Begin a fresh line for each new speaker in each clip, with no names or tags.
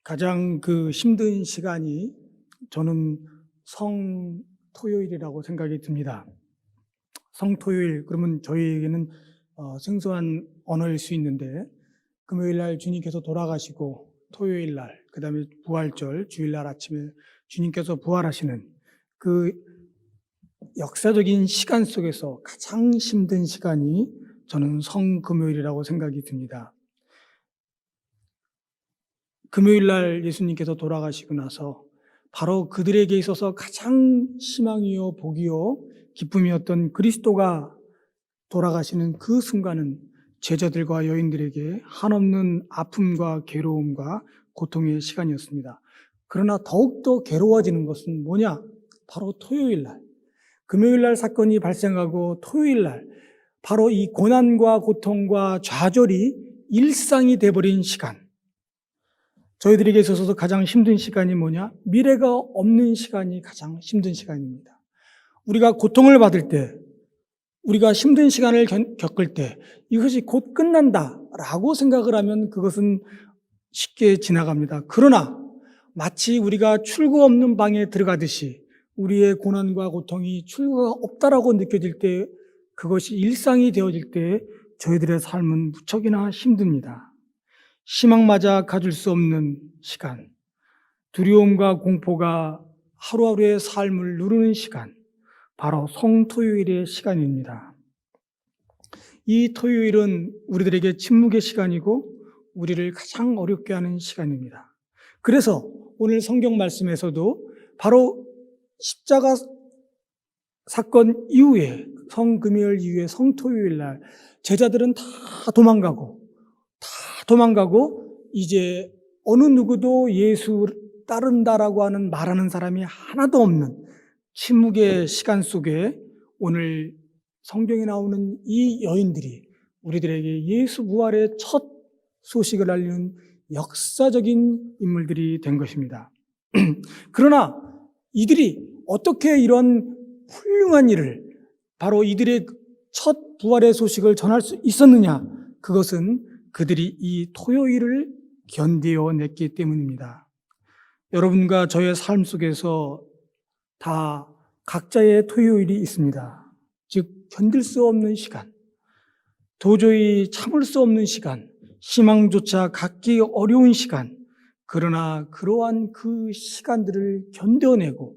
가장 힘든 시간이 저는 성토요일이라고 생각이 듭니다. 성토요일, 그러면 저희에게는 생소한 언어일 수 있는데, 금요일 날 주님께서 돌아가시고, 토요일 날, 그 다음에 부활절, 주일날 아침에 주님께서 부활하시는 그 역사적인 시간 속에서 가장 힘든 시간이 저는 성금요일이라고 생각이 듭니다. 금요일 날 예수님께서 돌아가시고 나서 바로 그들에게 있어서 가장 희망이요, 복이요, 기쁨이었던 그리스도가 돌아가시는 그 순간은 제자들과 여인들에게 한없는 아픔과 괴로움과 고통의 시간이었습니다. 그러나 더욱더 괴로워지는 것은 뭐냐? 바로 토요일 날. 금요일 날 사건이 발생하고 토요일 날 바로 이 고난과 고통과 좌절이 일상이 돼버린 시간. 저희들에게 있어서 가장 힘든 시간이 뭐냐? 미래가 없는 시간이 가장 힘든 시간입니다. 우리가 고통을 받을 때, 우리가 힘든 시간을 겪을 때 이것이 곧 끝난다라고 생각을 하면 그것은 쉽게 지나갑니다. 그러나 마치 우리가 출구 없는 방에 들어가듯이 우리의 고난과 고통이 출구가 없다라고 느껴질 때, 그것이 일상이 되어질 때 저희들의 삶은 무척이나 힘듭니다. 희망마저 가질 수 없는 시간, 두려움과 공포가 하루하루의 삶을 누르는 시간, 바로 성토요일의 시간입니다. 이 토요일은 우리들에게 침묵의 시간이고 우리를 가장 어렵게 하는 시간입니다. 그래서 오늘 성경 말씀에서도 바로 십자가 사건 이후에, 성금요일 이후에 성토요일 날 제자들은 다 도망가고 이제 어느 누구도 예수 따른다라고 하는 말하는 사람이 하나도 없는 침묵의 시간 속에 오늘 성경에 나오는 이 여인들이 우리들에게 예수 부활의 첫 소식을 알리는 역사적인 인물들이 된 것입니다. 그러나 이들이 어떻게 이런 훌륭한 일을, 바로 이들의 첫 부활의 소식을 전할 수 있었느냐? 그것은 그들이 이 토요일을 견뎌냈기 때문입니다. 여러분과 저의 삶 속에서 다 각자의 토요일이 있습니다. 즉, 견딜 수 없는 시간, 도저히 참을 수 없는 시간, 희망조차 갖기 어려운 시간, 그러나 그러한 그 시간들을 견뎌내고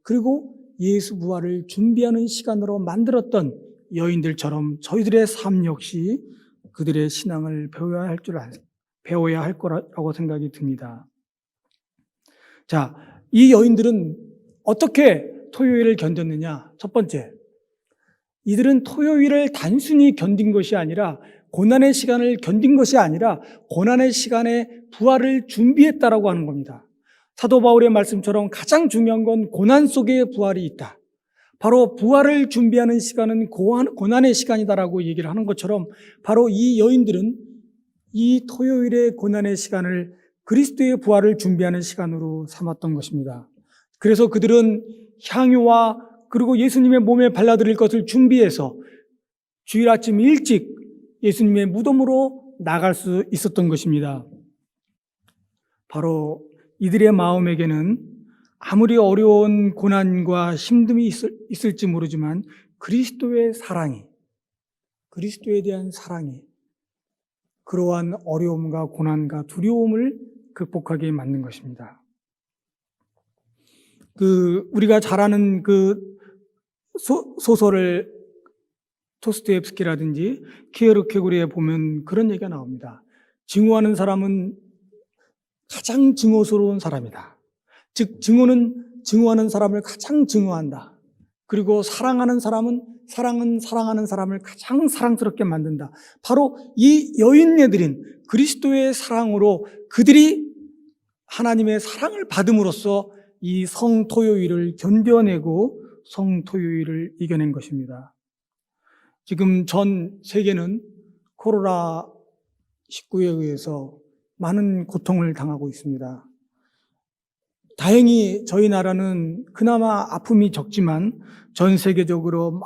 그리고 예수 부활을 준비하는 시간으로 만들었던 여인들처럼 저희들의 삶 역시 그들의 신앙을 배워야 할 거라고 생각이 듭니다. 자, 이 여인들은 어떻게 토요일을 견뎠느냐? 첫 번째, 이들은 토요일을 단순히 견딘 것이 아니라, 고난의 시간을 견딘 것이 아니라 고난의 시간에 부활을 준비했다라고 하는 겁니다. 사도 바울의 말씀처럼 가장 중요한 건 고난 속에 부활이 있다. 바로 부활을 준비하는 시간은 고난의 시간이다라고 얘기를 하는 것처럼 바로 이 여인들은 이 토요일의 고난의 시간을 그리스도의 부활을 준비하는 시간으로 삼았던 것입니다. 그래서 그들은 향유와 그리고 예수님의 몸에 발라드릴 것을 준비해서 주일 아침 일찍 예수님의 무덤으로 나갈 수 있었던 것입니다. 바로 이들의 마음에게는 아무리 어려운 고난과 힘듦이 있을지 모르지만 그리스도의 사랑이, 그리스도에 대한 사랑이 그러한 어려움과 고난과 두려움을 극복하게 만든 것입니다. 우리가 잘 아는 소설을 도스토옙스키라든지 키에르케고르에 보면 그런 얘기가 나옵니다. 증오하는 사람은 가장 증오스러운 사람이다. 즉, 증오하는 사람을 가장 증오한다. 그리고 사랑하는 사람은 사랑하는 사람을 가장 사랑스럽게 만든다. 바로 이 여인네들인 그리스도의 사랑으로 그들이 하나님의 사랑을 받음으로써 이 성토요일을 견뎌내고 성토요일을 이겨낸 것입니다. 지금 전 세계는 코로나19에 의해서 많은 고통을 당하고 있습니다. 다행히 저희 나라는 그나마 아픔이 적지만 전 세계적으로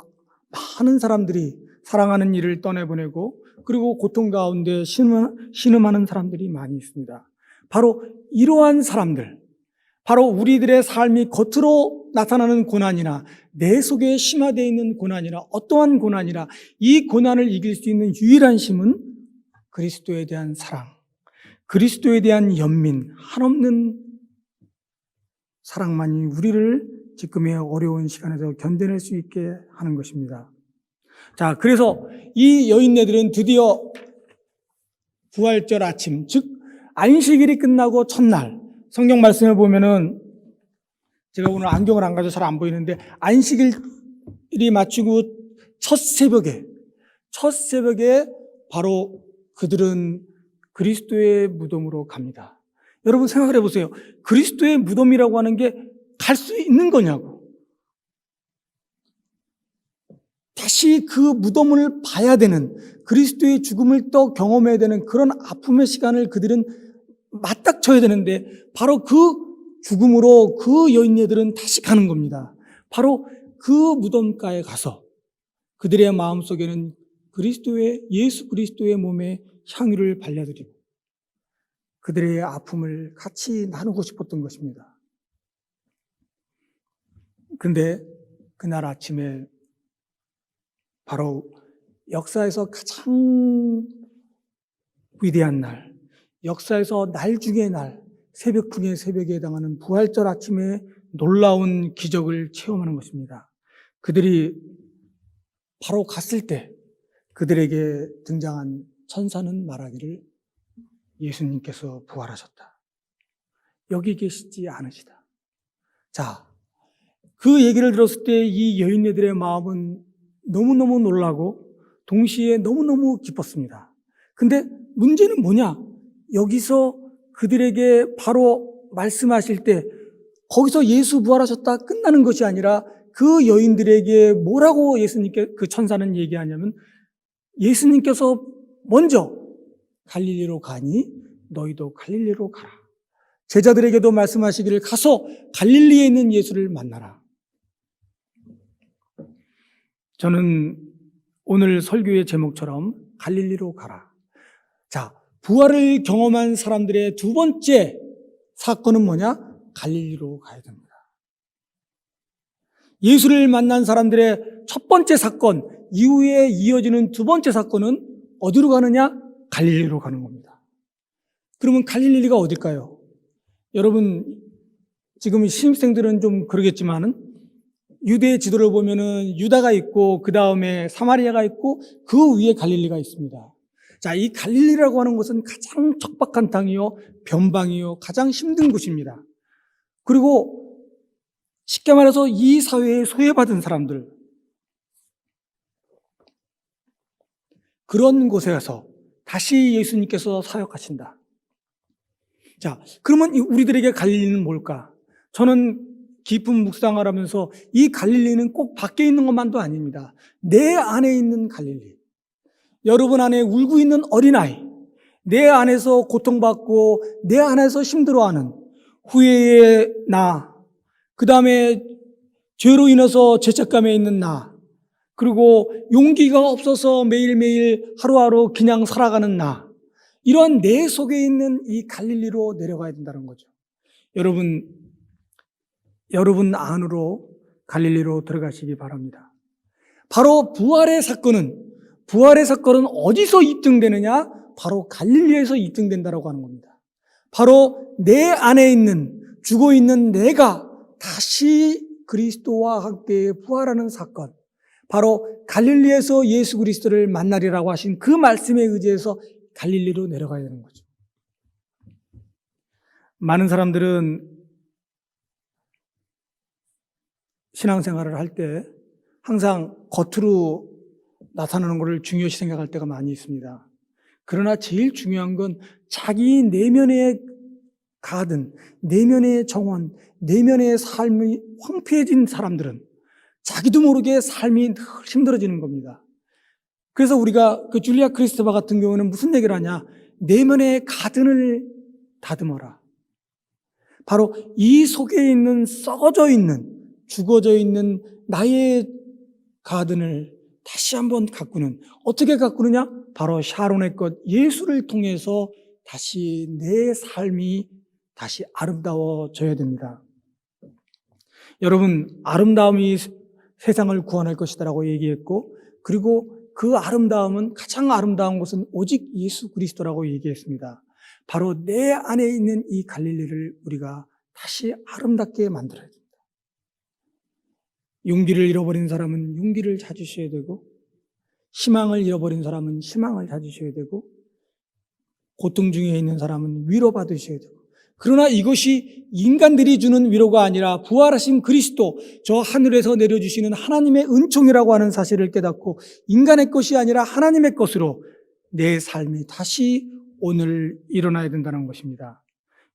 많은 사람들이 사랑하는 일을 떠내보내고 그리고 고통 가운데 신음하는 사람들이 많이 있습니다. 바로 이러한 사람들, 바로 우리들의 삶이 겉으로 나타나는 고난이나 내 속에 심화되어 있는 고난이나 어떠한 고난이나 이 고난을 이길 수 있는 유일한 힘은 그리스도에 대한 사랑, 그리스도에 대한 연민, 한없는 사랑만이 우리를 지금의 어려운 시간에서 견뎌낼 수 있게 하는 것입니다. 자, 그래서 이 여인네들은 드디어 부활절 아침, 즉 안식일이 끝나고 첫날, 성경 말씀을 보면은 제가 오늘 안경을 안 가져서 잘 안 보이는데 안식일이 마치고 첫 새벽에 바로 그들은 그리스도의 무덤으로 갑니다. 여러분 생각을 해보세요. 그리스도의 무덤이라고 하는 게 갈 수 있는 거냐고. 다시 그 무덤을 봐야 되는, 그리스도의 죽음을 또 경험해야 되는 그런 아픔의 시간을 그들은 맞닥쳐야 되는데 바로 그 죽음으로 그 여인네들은 다시 가는 겁니다. 바로 그 무덤가에 가서 그들의 마음속에는 예수 그리스도의 몸에 향유를 발려드리고 그들의 아픔을 같이 나누고 싶었던 것입니다. 그런데 그날 아침에 바로 역사에서 가장 위대한 날, 역사에서 날 중의 날, 새벽 중의 새벽에 해당하는 부활절 아침에 놀라운 기적을 체험하는 것입니다. 그들이 바로 갔을 때 그들에게 등장한 천사는 말하기를 예수님께서 부활하셨다. 여기 계시지 않으시다. 자, 그 얘기를 들었을 때 이 여인네들의 마음은 너무너무 놀라고 동시에 너무너무 기뻤습니다. 근데 문제는 뭐냐? 여기서 그들에게 바로 말씀하실 때 거기서 예수 부활하셨다 끝나는 것이 아니라 그 여인들에게 뭐라고 그 천사는 얘기하냐면 예수님께서 먼저 갈릴리로 가니 너희도 갈릴리로 가라. 제자들에게도 말씀하시기를 가서 갈릴리에 있는 예수를 만나라. 저는 오늘 설교의 제목처럼 갈릴리로 가라. 자, 부활을 경험한 사람들의 두 번째 사건은 뭐냐? 갈릴리로 가야 됩니다. 예수를 만난 사람들의 첫 번째 사건, 이후에 이어지는 두 번째 사건은 어디로 가느냐? 갈릴리로 가는 겁니다. 그러면 갈릴리가 어딜까요? 여러분, 지금 신입생들은 좀 그러겠지만은 유대 지도를 보면은 유다가 있고 그 다음에 사마리아가 있고 그 위에 갈릴리가 있습니다. 자, 이 갈릴리라고 하는 것은 가장 척박한 땅이요, 변방이요, 가장 힘든 곳입니다. 그리고 쉽게 말해서 이 사회에 소외받은 사람들, 그런 곳에 가서 다시 예수님께서 사역하신다. 자, 그러면 우리들에게 갈릴리는 뭘까? 저는 깊은 묵상을 하면서 이 갈릴리는 꼭 밖에 있는 것만도 아닙니다. 내 안에 있는 갈릴리. 여러분 안에 울고 있는 어린아이, 내 안에서 고통받고 내 안에서 힘들어하는 후회의 나, 그 다음에 죄로 인해서 죄책감에 있는 나, 그리고 용기가 없어서 매일매일 하루하루 그냥 살아가는 나, 이런 내 속에 있는 이 갈릴리로 내려가야 된다는 거죠. 여러분 안으로 갈릴리로 들어가시기 바랍니다. 바로 부활의 사건은 어디서 입증되느냐? 바로 갈릴리에서 입증된다라고 하는 겁니다. 바로 내 안에 있는, 죽어 있는 내가 다시 그리스도와 함께 부활하는 사건, 바로 갈릴리에서 예수 그리스도를 만나리라고 하신 그 말씀에 의지해서 갈릴리로 내려가야 되는 거죠. 많은 사람들은 신앙생활을 할 때 항상 겉으로 나타나는 것을 중요시 생각할 때가 많이 있습니다. 그러나 제일 중요한 건 자기 내면의 가든, 내면의 정원, 내면의 삶이 황폐해진 사람들은 자기도 모르게 삶이 늘 힘들어지는 겁니다. 그래서 우리가 그 줄리아 크리스토바 같은 경우는 무슨 얘기를 하냐? 내면의 가든을 다듬어라. 바로 이 속에 있는 썩어져 있는, 죽어져 있는 나의 가든을 다시 한번 가꾸는, 어떻게 가꾸느냐? 바로 샤론의 것 예수를 통해서 다시 내 삶이 다시 아름다워져야 됩니다. 여러분, 아름다움이 세상을 구원할 것이다라고 얘기했고, 그리고 그 아름다움은, 가장 아름다운 것은 오직 예수 그리스도라고 얘기했습니다. 바로 내 안에 있는 이 갈릴리를 우리가 다시 아름답게 만들어야 됩니다. 용기를 잃어버린 사람은 용기를 찾으셔야 되고, 희망을 잃어버린 사람은 희망을 찾으셔야 되고, 고통 중에 있는 사람은 위로받으셔야 되고, 그러나 이것이 인간들이 주는 위로가 아니라 부활하신 그리스도, 저 하늘에서 내려주시는 하나님의 은총이라고 하는 사실을 깨닫고 인간의 것이 아니라 하나님의 것으로 내 삶이 다시 오늘 일어나야 된다는 것입니다.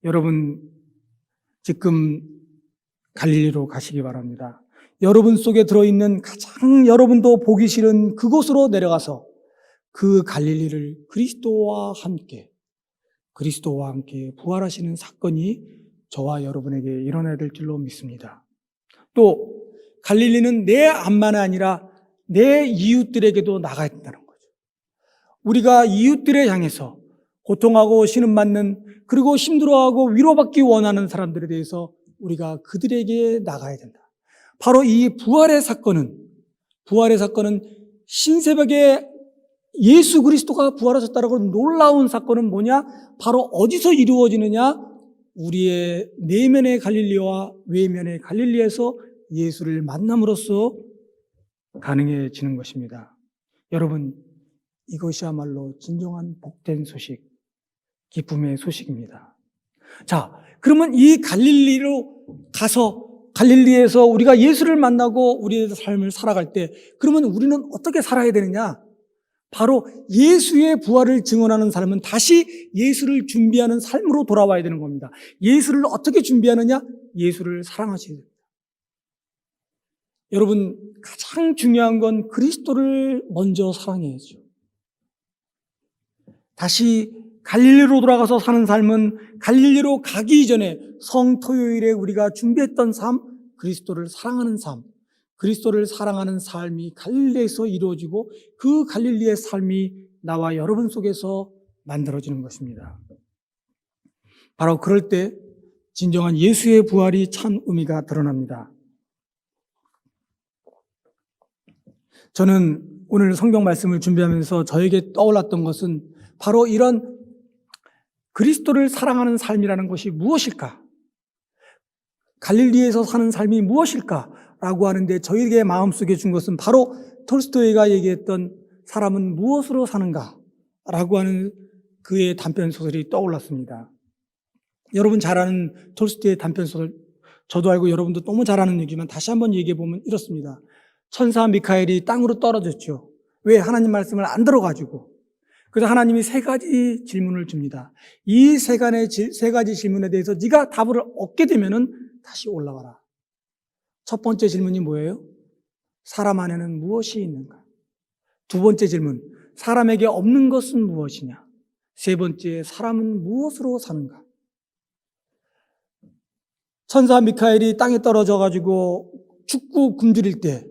여러분, 지금 갈릴리로 가시기 바랍니다. 여러분 속에 들어있는 가장 여러분도 보기 싫은 그곳으로 내려가서 그 갈릴리를 그리스도와 함께 부활하시는 사건이 저와 여러분에게 일어나야 될 줄로 믿습니다. 또 갈릴리는 내 앞만 아니라 내 이웃들에게도 나가야 된다는 거죠. 우리가 이웃들을 향해서 고통하고 신음받는, 그리고 힘들어하고 위로받기 원하는 사람들에 대해서 우리가 그들에게 나가야 된다. 바로 이 부활의 사건은 신새벽에 예수 그리스도가 부활하셨다라고 놀라운 사건은 뭐냐? 바로 어디서 이루어지느냐? 우리의 내면의 갈릴리와 외면의 갈릴리에서 예수를 만남으로써 가능해지는 것입니다. 여러분, 이것이야말로 진정한 복된 소식, 기쁨의 소식입니다. 자, 그러면 이 갈릴리에서 우리가 예수를 만나고 우리의 삶을 살아갈 때, 그러면 우리는 어떻게 살아야 되느냐? 바로 예수의 부활을 증언하는 삶은 다시 예수를 준비하는 삶으로 돌아와야 되는 겁니다. 예수를 어떻게 준비하느냐? 예수를 사랑하셔야 됩니다. 여러분, 가장 중요한 건 그리스도를 먼저 사랑해야죠. 다시 갈릴리로 돌아가서 사는 삶은 갈릴리로 가기 이전에 성토요일에 우리가 준비했던 삶, 그리스도를 사랑하는 삶, 그리스도를 사랑하는 삶이 갈릴리에서 이루어지고 그 갈릴리의 삶이 나와 여러분 속에서 만들어지는 것입니다. 바로 그럴 때 진정한 예수의 부활이 참 의미가 드러납니다. 저는 오늘 성경 말씀을 준비하면서 저에게 떠올랐던 것은 바로 이런 그리스도를 사랑하는 삶이라는 것이 무엇일까? 갈릴리에서 사는 삶이 무엇일까? 라고 하는데 저에게 마음속에 준 것은 바로 톨스토이가 얘기했던 사람은 무엇으로 사는가? 라고 하는 그의 단편소설이 떠올랐습니다. 여러분 잘 아는 톨스토이의 단편소설, 저도 알고 여러분도 너무 잘 아는 얘기지만 다시 한번 얘기해보면 이렇습니다. 천사 미카엘이 땅으로 떨어졌죠. 왜? 하나님 말씀을 안 들어가지고. 그래서 하나님이 세 가지 질문을 줍니다. 이 세 가지 질문에 대해서 네가 답을 얻게 되면은 다시 올라와라. 첫 번째 질문이 뭐예요? 사람 안에는 무엇이 있는가? 두 번째 질문, 사람에게 없는 것은 무엇이냐? 세 번째, 사람은 무엇으로 사는가? 천사 미카엘이 땅에 떨어져가지고 죽고 굶주릴 때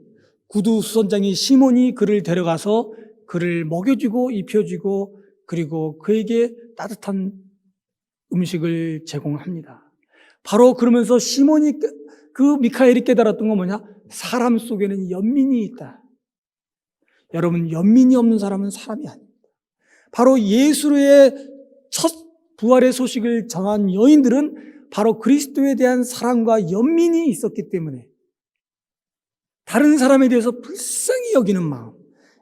구두 수선장이 시몬이 그를 데려가서 그를 먹여주고 입혀주고 그리고 그에게 따뜻한 음식을 제공합니다. 바로 그러면서 시몬이 그 미카엘이 깨달았던 건 뭐냐? 사람 속에는 연민이 있다. 여러분, 연민이 없는 사람은 사람이 아닙니다. 바로 예수의 첫 부활의 소식을 전한 여인들은 바로 그리스도에 대한 사랑과 연민이 있었기 때문에 다른 사람에 대해서 불쌍히 여기는 마음,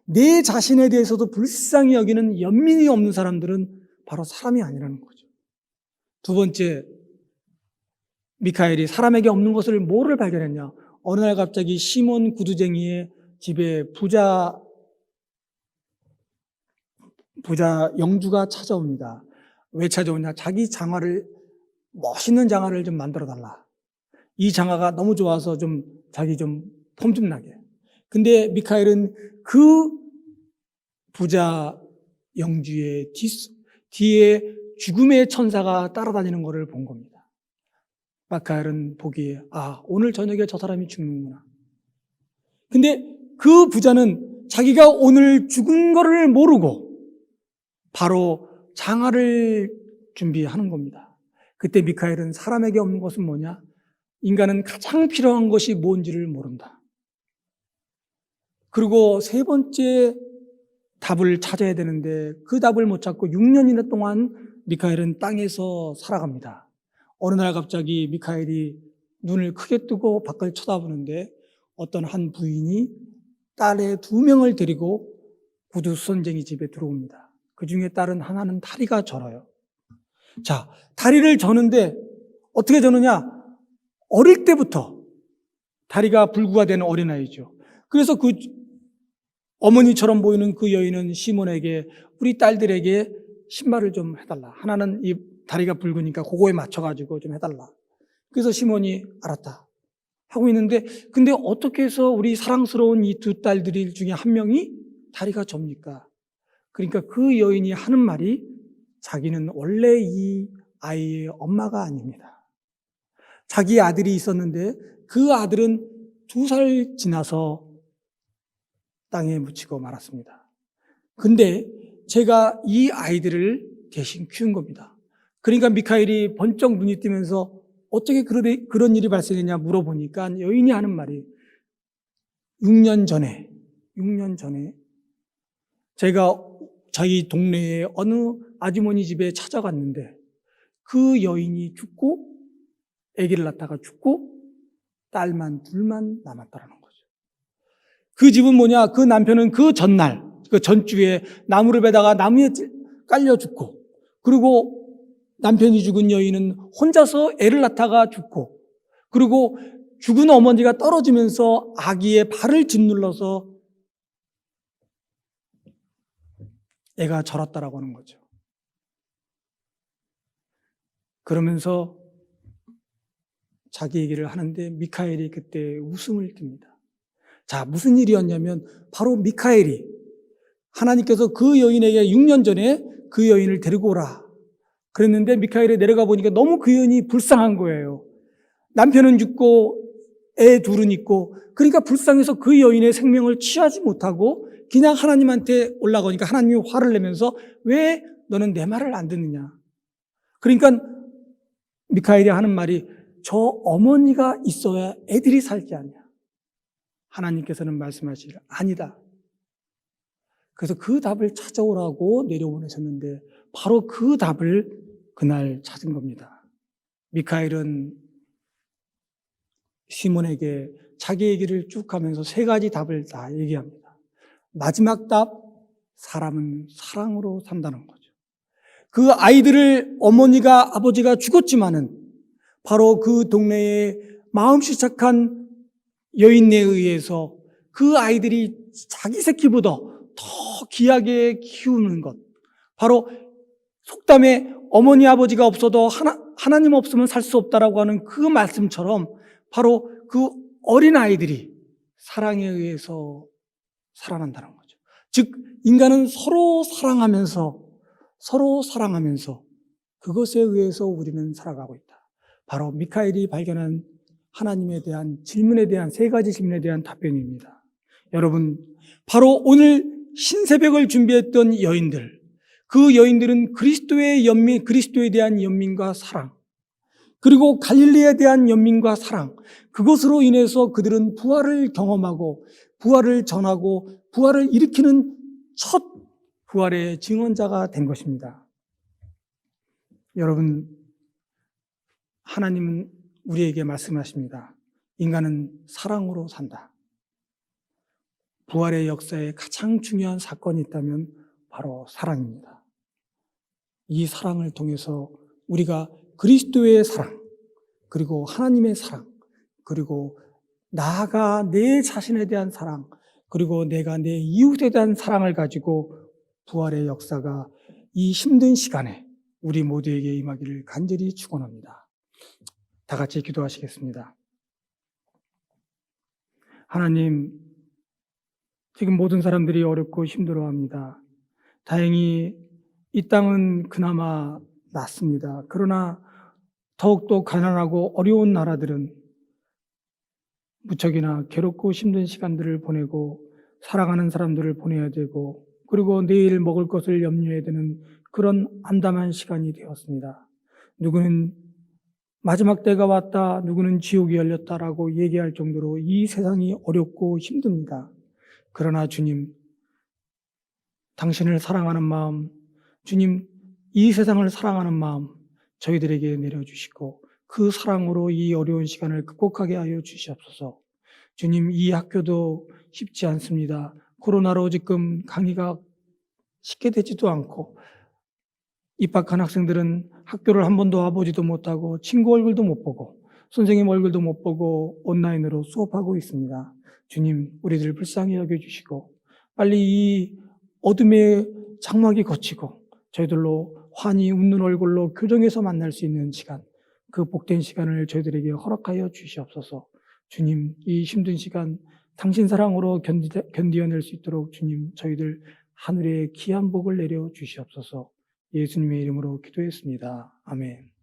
내 자신에 대해서도 불쌍히 여기는 연민이 없는 사람들은 바로 사람이 아니라는 거죠. 두 번째, 미카엘이 사람에게 없는 것을 뭐를 발견했냐? 어느 날 갑자기 시몬 구두쟁이의 집에 부자 영주가 찾아옵니다. 왜 찾아오냐? 자기 멋있는 장화를 좀 만들어 달라. 이 장화가 너무 좋아서 자기 폼 좀 나게. 근데 미카엘은 그 부자 영주의 뒤에 죽음의 천사가 따라다니는 것을 본 겁니다. 미카엘은 보기에 오늘 저녁에 저 사람이 죽는구나. 근데 그 부자는 자기가 오늘 죽은 거를 모르고 바로 장화를 준비하는 겁니다. 그때 미카엘은 사람에게 없는 것은 뭐냐? 인간은 가장 필요한 것이 뭔지를 모른다. 그리고 세 번째 답을 찾아야 되는데 그 답을 못 찾고 6년이나 동안 미카엘은 땅에서 살아갑니다. 어느 날 갑자기 미카엘이 눈을 크게 뜨고 밖을 쳐다보는데 어떤 한 부인이 딸의 2명을 데리고 구두 선쟁이 집에 들어옵니다. 그 중에 딸은 하나는 다리가 저려요. 자, 다리를 저는데 어떻게 저느냐? 어릴 때부터 다리가 불구가 되는 어린아이죠. 그래서 그 어머니처럼 보이는 그 여인은 시몬에게 우리 딸들에게 신발을 좀 해달라. 하나는 이 다리가 붉으니까 그거에 맞춰가지고 좀 해달라. 그래서 시몬이 알았다 하고 있는데 근데 어떻게 해서 우리 사랑스러운 이 2 딸들 중에 한 명이 다리가 접니까? 그러니까 그 여인이 하는 말이 자기는 원래 이 아이의 엄마가 아닙니다. 자기 아들이 있었는데 그 아들은 2살 지나서 땅에 묻히고 말았습니다. 근데 제가 이 아이들을 대신 키운 겁니다. 그러니까 미카엘이 번쩍 눈이 뜨면서 어떻게 그런 일이 발생했냐 물어보니까 여인이 하는 말이 6년 전에 제가 저희 동네에 어느 아주머니 집에 찾아갔는데 그 여인이 죽고 아기를 낳다가 죽고 딸만 2만 남았다라는 거죠. 그 집은 뭐냐? 그 남편은 그 전날, 그 전주에 나무를 베다가 나무에 깔려 죽고, 그리고 남편이 죽은 여인은 혼자서 애를 낳다가 죽고, 그리고 죽은 어머니가 떨어지면서 아기의 발을 짓눌러서 애가 절었다라고 하는 거죠. 그러면서 자기 얘기를 하는데 미카엘이 그때 웃음을 띱니다. 자, 무슨 일이었냐면 바로 미카엘이 하나님께서 그 여인에게 6년 전에 그 여인을 데리고 오라 그랬는데 미카엘이 내려가 보니까 너무 그 여인이 불쌍한 거예요. 남편은 죽고 애 2은 있고 그러니까 불쌍해서 그 여인의 생명을 취하지 못하고 그냥 하나님한테 올라가니까 하나님이 화를 내면서 왜 너는 내 말을 안 듣느냐. 그러니까 미카엘이 하는 말이 저 어머니가 있어야 애들이 살지 않냐. 하나님께서는 말씀하시기를 아니다. 그래서 그 답을 찾아오라고 내려보내셨는데 바로 그 답을 그날 찾은 겁니다. 미카엘은 시몬에게 자기 얘기를 쭉 하면서 3가지 답을 다 얘기합니다. 마지막 답, 사람은 사랑으로 산다는 거죠. 그 아이들을 어머니가 아버지가 죽었지만은 바로 그 동네에 마음씨 착한 여인에 의해서 그 아이들이 자기 새끼보다 더 귀하게 키우는 것. 바로 속담에 어머니 아버지가 없어도 하나님 없으면 살 수 없다라고 하는 그 말씀처럼 바로 그 어린 아이들이 사랑에 의해서 살아난다는 거죠. 즉 인간은 서로 사랑하면서 그것에 의해서 우리는 살아가고 있다. 바로 미카엘이 발견한 하나님에 대한 질문에 대한 3가지 질문에 대한 답변입니다. 여러분, 바로 오늘 신새벽을 준비했던 여인들, 그 여인들은 그리스도에 대한 연민과 사랑, 그리고 갈릴리에 대한 연민과 사랑, 그것으로 인해서 그들은 부활을 경험하고 부활을 전하고 부활을 일으키는 첫 부활의 증언자가 된 것입니다. 여러분, 하나님은 우리에게 말씀하십니다. 인간은 사랑으로 산다. 부활의 역사에 가장 중요한 사건이 있다면 바로 사랑입니다. 이 사랑을 통해서 우리가 그리스도의 사랑, 그리고 하나님의 사랑, 그리고 나아가 내 자신에 대한 사랑, 그리고 내가 내 이웃에 대한 사랑을 가지고 부활의 역사가 이 힘든 시간에 우리 모두에게 임하기를 간절히 축원합니다. 다 같이 기도하시겠습니다. 하나님, 지금 모든 사람들이 어렵고 힘들어합니다. 다행히 이 땅은 그나마 낫습니다. 그러나 더욱더 가난하고 어려운 나라들은 무척이나 괴롭고 힘든 시간들을 보내고 사랑하는 사람들을 보내야 되고, 그리고 내일 먹을 것을 염려해야 되는 그런 암담한 시간이 되었습니다. 누구는 마지막 때가 왔다, 누구는 지옥이 열렸다라고 얘기할 정도로 이 세상이 어렵고 힘듭니다. 그러나 주님, 당신을 사랑하는 마음, 주님, 이 세상을 사랑하는 마음 저희들에게 내려주시고 그 사랑으로 이 어려운 시간을 극복하게 하여 주시옵소서. 주님, 이 학교도 쉽지 않습니다. 코로나로 지금 강의가 쉽게 되지도 않고 입학한 학생들은 학교를 한 번도 와보지도 못하고 친구 얼굴도 못 보고 선생님 얼굴도 못 보고 온라인으로 수업하고 있습니다. 주님, 우리들 불쌍히 여겨주시고 빨리 이 어둠의 장막이 걷히고 저희들로 환히 웃는 얼굴로 교정에서 만날 수 있는 시간, 그 복된 시간을 저희들에게 허락하여 주시옵소서. 주님, 이 힘든 시간 당신 사랑으로 견디어낼 수 있도록 주님, 저희들 하늘의 귀한 복을 내려 주시옵소서. 예수님의 이름으로 기도했습니다. 아멘.